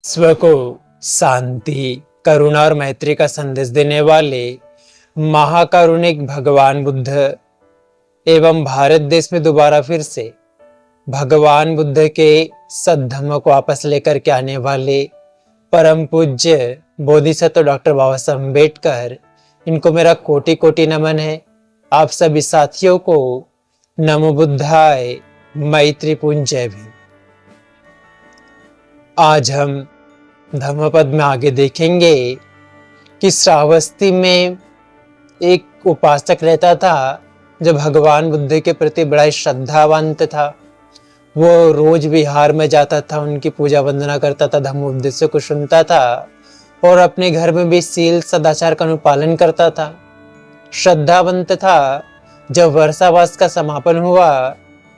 विश्व को शांति, करुणा और मैत्री का संदेश देने वाले महाकारुणिक भगवान बुद्ध एवं भारत देश में दोबारा फिर से भगवान बुद्ध के सद्धम्म को वापस लेकर के आने वाले परम पूज्य बोधिसत्व डॉक्टर बाबा साहब अम्बेडकर, इनको मेरा कोटि कोटि नमन है। आप सभी साथियों को नमो बुद्धाय, मैत्री पुंज जय भीम। आज हम धम्मपद में आगे देखेंगे कि श्रावस्ती में एक उपासक रहता था जो भगवान बुद्ध के प्रति बड़ा ही श्रद्धावंत था। वो रोज विहार में जाता था, उनकी पूजा वंदना करता था, धम्म उपदेशों को सुनता था और अपने घर में भी शील सदाचार का अनुपालन करता था, श्रद्धावंत था। जब वर्षावास का समापन हुआ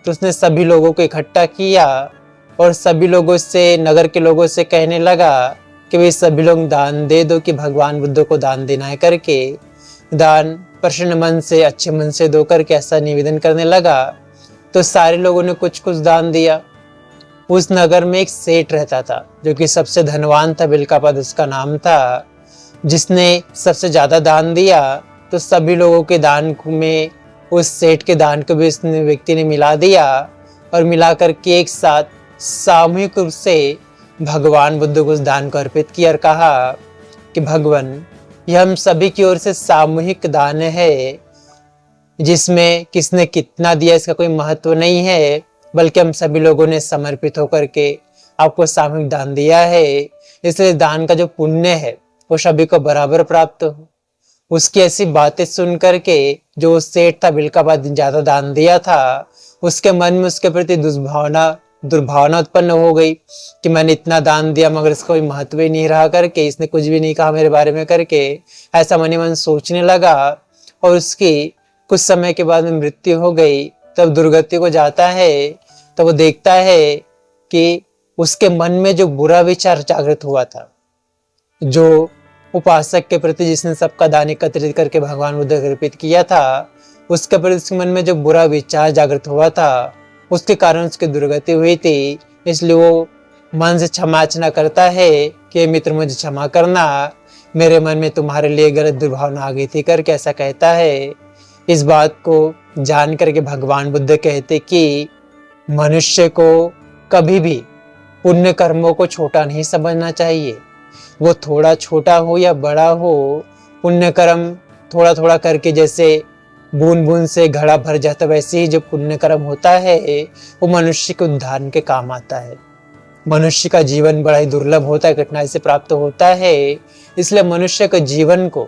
तो उसने सभी लोगों को इकट्ठा किया और सभी लोगों से, नगर के लोगों से कहने लगा कि वे सभी लोग दान दे दो, कि भगवान बुद्ध को दान देना है करके दान प्रसन्न मन से, अच्छे मन से दो करके ऐसा निवेदन करने लगा। तो सारे लोगों ने कुछ कुछ दान दिया। उस नगर में एक सेठ रहता था जो कि सबसे धनवान था, बिलकापद उसका नाम था, जिसने सबसे ज्यादा दान दिया। तो सभी लोगों के दान में उस सेठ के दान को भी उस व्यक्ति ने मिला दिया और मिला करके एक साथ सामूहिक रूप से भगवान बुद्ध को उस दान को अर्पित किया और कहा कि भगवान, यह हम सभी की ओर से सामूहिक दान है, जिसमें किसने कितना दिया इसका कोई महत्व नहीं है, बल्कि हम सभी लोगों ने समर्पित होकर के आपको सामूहिक दान दिया है। इसलिए दान का जो पुण्य है वो सभी को बराबर प्राप्त हो। उसकी ऐसी बातें सुन करके जो सेठ था, बिलकापद ज्यादा दान दिया था, उसके मन में उसके प्रति दुर्भावना उत्पन्न हो गई कि मैंने इतना दान दिया मगर इसका कोई महत्व ही नहीं रहा करके, इसने कुछ भी नहीं कहा मेरे बारे में करके, ऐसा मन ही मन सोचने लगा। और उसकी कुछ समय के बाद में मृत्यु हो गई। तब दुर्गति को जाता है तो वो देखता है कि उसके मन में जो बुरा विचार जागृत हुआ था, जो उपासक के प्रति जिसने सबका दान एकत्रित करके भगवान बुद्ध को अर्पित किया था, उसके प्रति उसके मन में जो बुरा विचार जागृत हुआ था, उसके कारण उसकी दुर्गति हुई थी। इसलिए वो मन से क्षमा याचना करता है कि मित्र मुझे क्षमा करना, मेरे मन में तुम्हारे लिए गलत दुर्भावना आ गई थी करके ऐसा कहता है। इस बात को जान करके भगवान बुद्ध कहते कि मनुष्य को कभी भी पुण्य कर्मों को छोटा नहीं समझना चाहिए। वो थोड़ा छोटा हो या बड़ा हो, पुण्य कर्म थोड़ा थोड़ा करके जैसे बूंद बूंद से घड़ा भर जाता, वैसे ही जो पुण्य कर्म होता है वो मनुष्य के उद्धार के काम आता है। मनुष्य का जीवन बड़ा ही दुर्लभ होता है, कठिनाई से प्राप्त होता है। इसलिए मनुष्य के जीवन को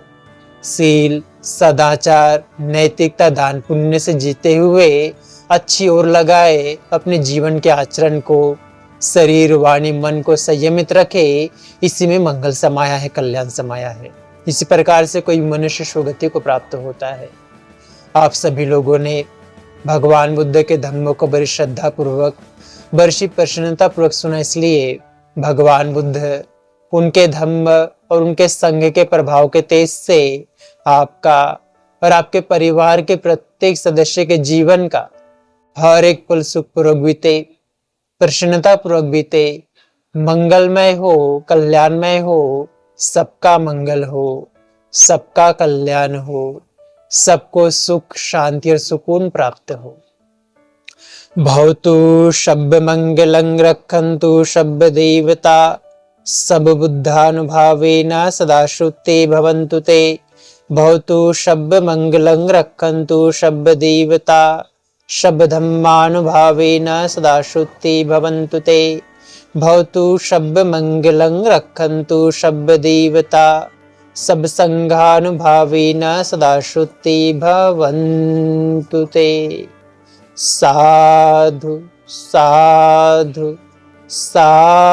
शील, सदाचार, नैतिकता, दान पुण्य से जीते हुए अच्छी ओर लगाए, अपने जीवन के आचरण को, शरीर वाणी मन को संयमित रखे। इसी में मंगल समाया है, कल्याण समाया है। इसी प्रकार से कोई मनुष्य सुगति को प्राप्त होता है। आप सभी लोगों ने भगवान बुद्ध के धम्मों को बड़ी श्रद्धा पूर्वक, बड़ी प्रसन्नता पूर्वक सुना। इसलिए भगवान बुद्ध, उनके धम्म और उनके संघ के प्रभाव के तेज से आपका और आपके परिवार के प्रत्येक सदस्य के जीवन का हर एक पल सुखपूर्वक बीते, प्रसन्नता पूर्वक बीते, मंगलमय हो, कल्याणमय हो, सबका मंगल हो, सबका कल्याण हो, सबको सुख, शांति और सुकून प्राप्त हो। भवतु शब्द मंगलं रक्षन्तु शब्द देवता, सब बुद्धानुभावेन सदा श्रुते भवन्तु ते। भवतु शब्द मंगलं रक्षन्तु शब्द देवता, सब धम्मानुभावेन सदा श्रुते भवन्तु ते। भवतु शब्द मंगलं रक्षन्तु शब्द देवता, सब संघानुभावेन सदा श्रुते भवन्तु ते। साधु साधु साधु।